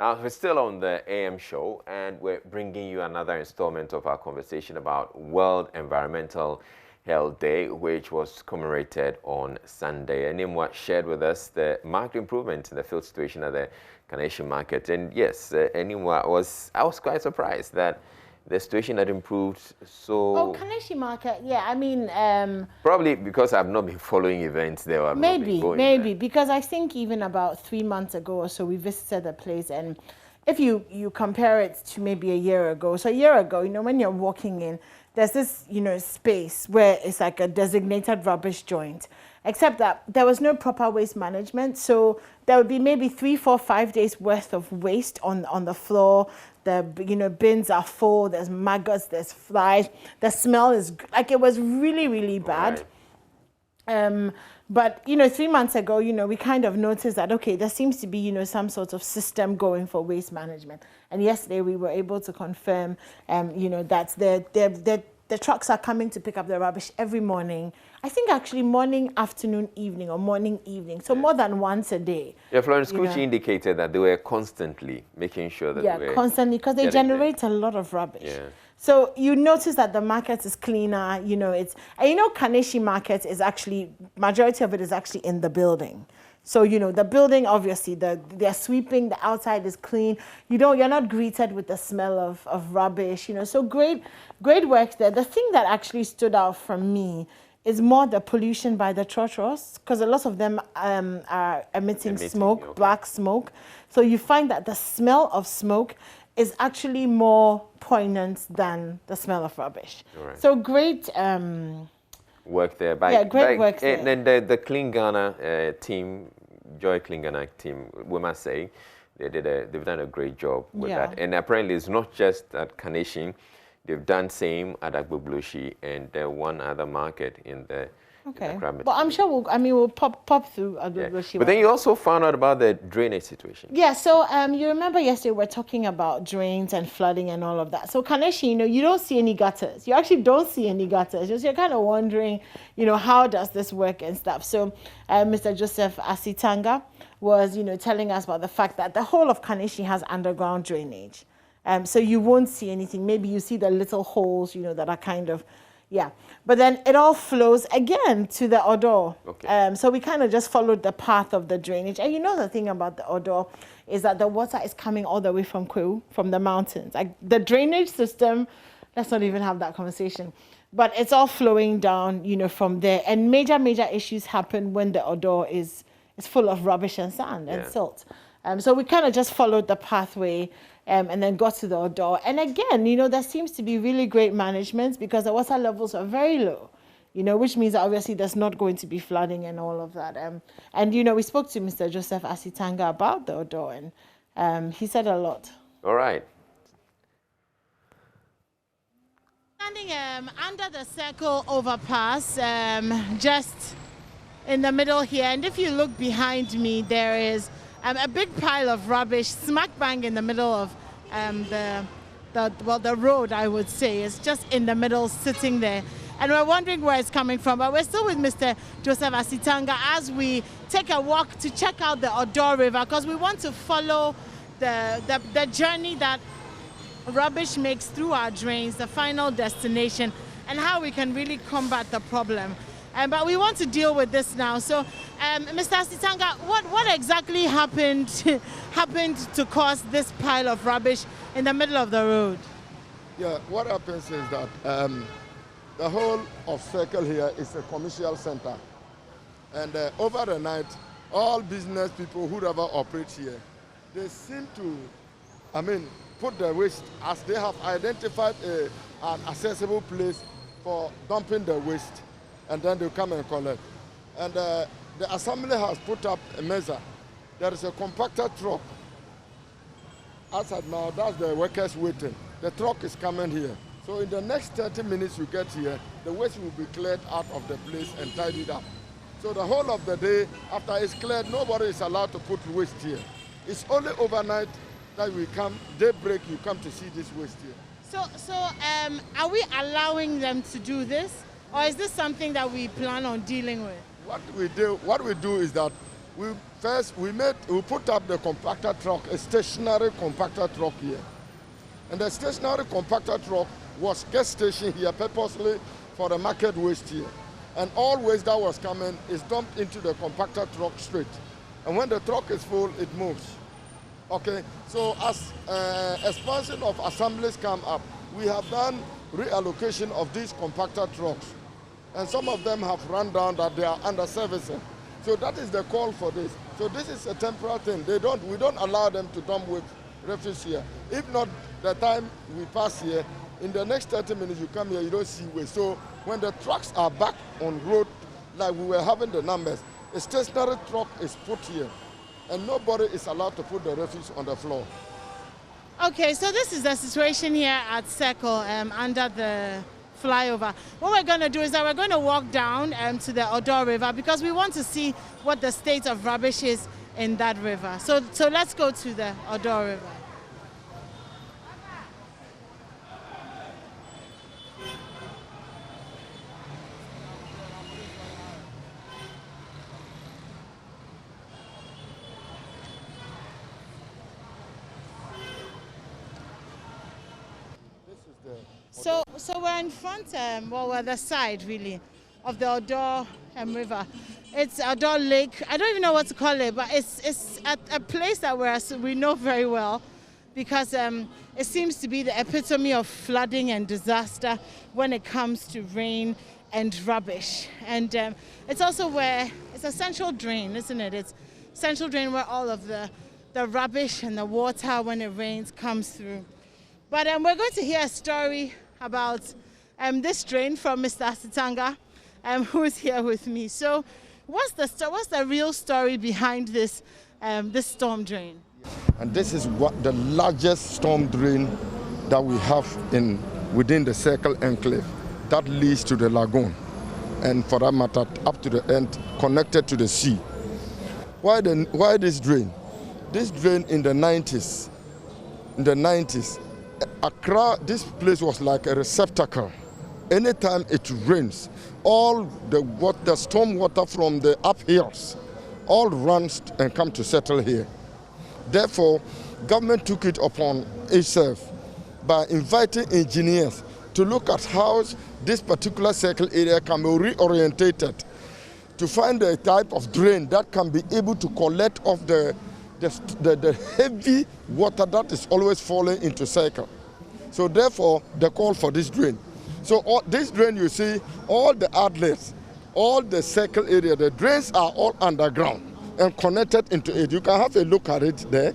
Now, we're still on the AM show, and we're bringing you another installment of our conversation about World Environmental Health Day, which was commemorated on Sunday. And Nimwa shared with us the marked improvement in the field situation at the Carnation Market. And yes, Nimwa I was quite surprised that the situation had improved so... Oh, Carnation Market, yeah, I mean... probably because I've not been following events there. Maybe, because I think even about 3 months ago or so, we visited the place, and if you compare it to maybe a year ago, so a year ago, when you're walking in, there's this, space where it's like a designated rubbish joint, except that there was no proper waste management, so there would be maybe 3, 4, 5 days worth of waste on the floor. The bins are full, there's maggots, there's flies, the smell is like, it was really, really bad. Right. But 3 months ago, we kind of noticed that, okay, there seems to be some sort of system going for waste management. And yesterday we were able to confirm that the trucks are coming to pick up the rubbish every morning. I think actually morning, afternoon, evening, or morning, evening. So more than once a day. Yeah, Florence Kuchi indicated that they were constantly making sure that they were constantly, because they generate a lot of rubbish. Yeah. So you notice that the market is cleaner, Carnation Market is actually, majority of it is actually in the building. So, the building, obviously, they're sweeping, the outside is clean. You're not greeted with the smell of rubbish, So great work there. The thing that actually stood out for me is more the pollution by the trotros, because a lot of them are emitting smoke, okay. Black smoke. So you find that the smell of smoke is actually more poignant than the smell of rubbish. Right. So great work there. Great work there. And then the Clean Ghana team, Joy Clean Ghana team, we must say, they've done a great job with that. And apparently it's not just at Carnation. They've done same at Agboblushi and one other market in the... Okay, but I'm sure we'll pop through Agboblushi. Yeah. But then you also found out about the drainage situation. Yeah, so you remember yesterday we were talking about drains and flooding and all of that. So Carnation, you don't see any gutters. You actually don't see any gutters. You're kind of wondering, how does this work and stuff. So Mr. Joseph Asitanga was, telling us about the fact that the whole of Carnation has underground drainage. So you won't see anything. Maybe you see the little holes, that are kind of, yeah. But then it all flows again to the Odo. Okay. So we kind of just followed the path of the drainage. And the thing about the Odo is that the water is coming all the way from Kwewu, from the mountains. Like the drainage system, let's not even have that conversation. But it's all flowing down, from there. And major issues happen when the Odo is full of rubbish and sand and silt. So we kind of just followed the pathway and then got to the Odo. And again, there seems to be really great management because the water levels are very low, which means that obviously there's not going to be flooding and all of that. And we spoke to Mr. Joseph Asitanga about the Odo, and he said a lot. All right. Standing under the Circle overpass, just in the middle here, and if you look behind me, there is a big pile of rubbish smack bang in the middle of the road, I would say. It's just in the middle, sitting there. And we're wondering where it's coming from. But we're still with Mr. Joseph Asitanga as we take a walk to check out the Odo River, because we want to follow the journey that rubbish makes through our drains, the final destination, and how we can really combat the problem. But we want to deal with this now. So, Mr. Asitanga, what exactly happened to cause this pile of rubbish in the middle of the road? Yeah, what happens is that the whole of Circle here is a commercial center. And over the night, all business people, whoever operates here, they seem to, put the waste as they have identified an accessible place for dumping the waste. And then they come and collect. And the assembly has put up a measure. There is a compactor truck. As of now, that's the workers waiting. The truck is coming here. So in the next 30 minutes you get here, the waste will be cleared out of the place and tidied up. So the whole of the day, after it's cleared, nobody is allowed to put waste here. It's only overnight that we come, daybreak, you come to see this waste here. So are we allowing them to do this? Or is this something that we plan on dealing with? What we do is that We put up the compactor truck, a stationary compactor truck here. And the stationary compactor truck was gas station here purposely for the market waste here. And all waste that was coming is dumped into the compactor truck straight. And when the truck is full, it moves. Okay, so as expansion of assemblies come up, we have done reallocation of these compactor trucks. And some of them have run down that they are under servicing. So that is the call for this. So this is a temporary thing. We don't allow them to dump with refuse here. If not, the time we pass here, in the next 30 minutes you come here, you don't see waste. So when the trucks are back on road, like we were having the numbers, a stationary truck is put here, and nobody is allowed to put the refuse on the floor. Okay, so this is the situation here at Circle under the flyover. What we're going to do is that we're going to walk down to the Odo River because we want to see what the state of rubbish is in that river. So let's go to the Odo River. So we're in front, we're the side really of the Odo River. It's Odo Lake. I don't even know what to call it, but it's at a place that we know very well because it seems to be the epitome of flooding and disaster when it comes to rain and rubbish. And it's also where it's a central drain, isn't it? It's central drain where all of the rubbish and the water when it rains comes through. But we're going to hear a story about this drain from Mr. Asitanga, who is here with me. So what's the real story behind this storm drain? And this is what the largest storm drain that we have within the Circle Enclave that leads to the lagoon, and for that matter up to the end connected to the sea. Why this drain? This drain in the 90s, Accra, this place was like a receptacle. Anytime it rains, all the storm water from the uphills all runs and come to settle here. Therefore, government took it upon itself by inviting engineers to look at how this particular circle area can be reorientated to find a type of drain that can be able to collect off the heavy water that is always falling into circle. So therefore, the call for this drain. So this drain, you see, all the outlets, all the circle area, the drains are all underground and connected into it. You can have a look at it there.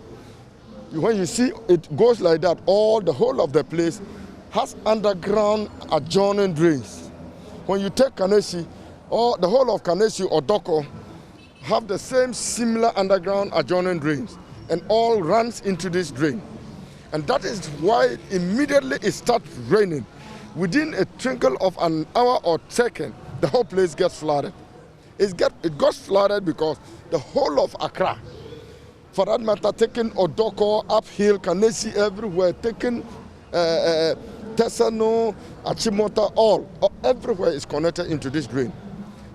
When you see it goes like that, the whole of the place has underground adjoining drains. When you take Kaneshie, the whole of Kaneshie or Doko have the same similar underground adjoining drains, and all runs into this drain. And that is why immediately it starts raining. Within a twinkle of an hour or second, the whole place gets flooded. It got flooded because the whole of Accra, for that matter, taking Odoko, uphill, Kaneshie, everywhere, taking Tesano, Achimota, everywhere is connected into this drain.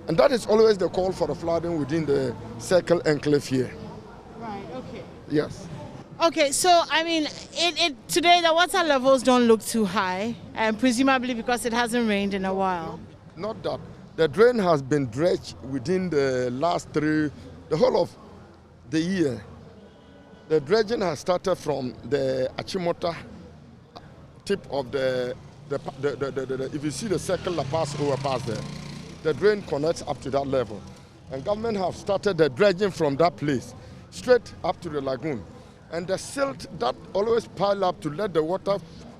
And that is always the call for the flooding within the Circle Enclave here. Right, okay. Yes. Okay, so I mean, today the water levels don't look too high, presumably because it hasn't rained in a while. Not that. The drain has been dredged within the the whole of the year. The dredging has started from the Achimota tip of if you see the circle that pass there, the drain connects up to that level. And government have started the dredging from that place straight up to the lagoon. And the silt that always pile up to let the water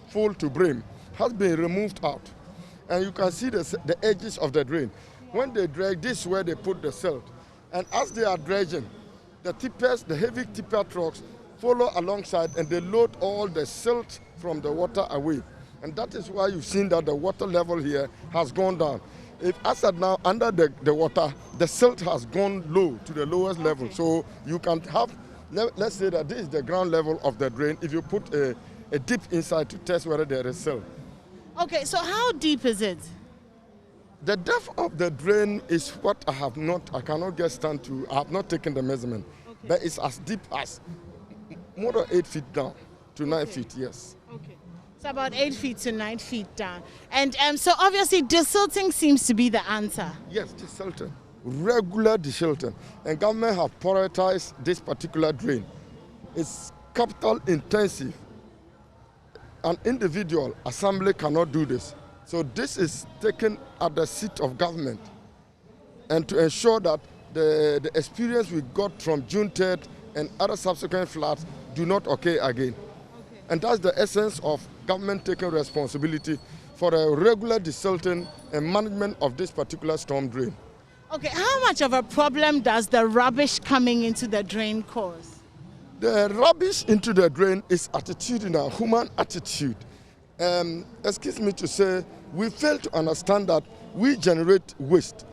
full to brim has been removed out. And you can see the edges of the drain. When they dredge, this is where they put the silt. And as they are dredging, the heavy tipper trucks follow alongside and they load all the silt from the water away. And that is why you've seen that the water level here has gone down. As at now, under the water, the silt has gone low to the lowest level. So you can have, let's say that this is the ground level of the drain. If you put a dip inside to test whether there is silt. Okay, so how deep is it? The depth of the drain is what I cannot get stand to. I have not taken the measurement. Okay. But it's as deep as more than 8 feet down to 9 feet, yes. Okay. So about 8 feet to 9 feet down. And so obviously desilting seems to be the answer. Yes, desilting. Regular desilting. And government have prioritized this particular drain. It's capital intensive. An individual assembly cannot do this. So this is taken at the seat of government, and to ensure that the experience we got from June 3rd and other subsequent floods do not occur again. Okay. And that's the essence of government taking responsibility for the regular desilting and management of this particular storm drain. Okay, how much of a problem does the rubbish coming into the drain cause? The rubbish into the drain is attitudinal, human attitude. Excuse me to say, we fail to understand that we generate waste.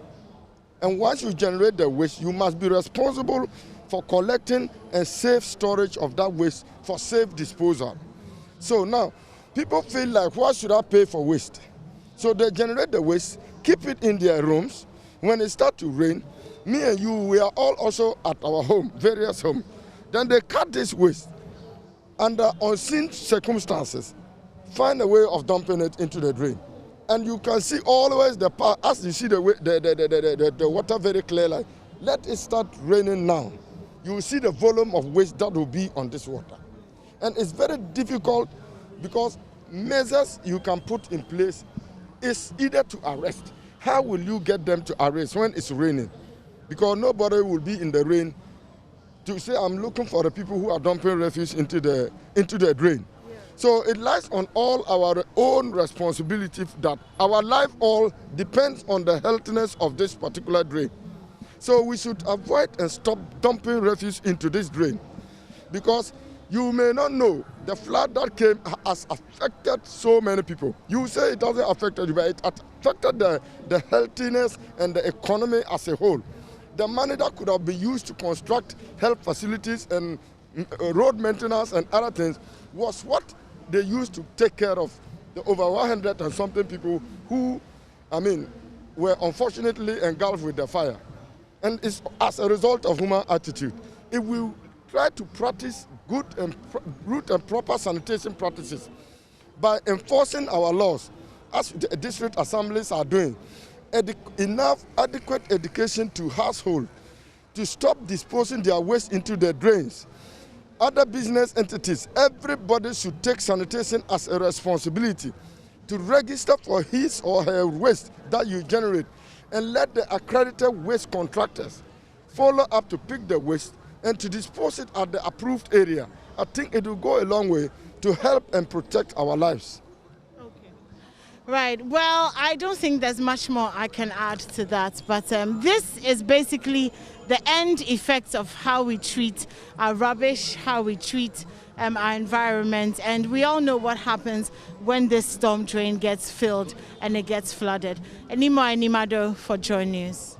And once you generate the waste, you must be responsible for collecting and safe storage of that waste for safe disposal. So now, people feel like, why should I pay for waste? So they generate the waste, keep it in their rooms. When it starts to rain, me and you, we are all also at our home, various homes. Then they cut this waste under unseen circumstances, find a way of dumping it into the drain. And you can see always the part, as you see the water very clearly. Let it start raining now. You will see the volume of waste that will be on this water. And it's very difficult because measures you can put in place is either to arrest. How will you get them to arrest when it's raining? Because nobody will be in the rain to say, I'm looking for the people who are dumping refuse into the drain. So it lies on all our own responsibility that our life all depends on the healthiness of this particular drain. So we should avoid and stop dumping refuse into this drain, because you may not know the flood that came has affected so many people. You say it doesn't affect you, but it affected the healthiness and the economy as a whole. The money that could have been used to construct health facilities and road maintenance and other things was what they used to take care of the over 100 and something people who, were unfortunately engulfed with the fire. And it's as a result of human attitude. If we try to practice good and root and proper sanitation practices by enforcing our laws, as the district assemblies are doing, enough adequate education to households to stop disposing their waste into the drains. Other business entities, everybody should take sanitation as a responsibility to register for his or her waste that you generate, and let the accredited waste contractors follow up to pick the waste and to dispose it at the approved area. I think it will go a long way to help and protect our lives. Okay. Right. Well, I don't think there's much more I can add to that, but this is basically the end effects of how we treat our rubbish, how we treat our environment, and we all know what happens when this storm drain gets filled and it gets flooded. Enimo Animado for JoyNews.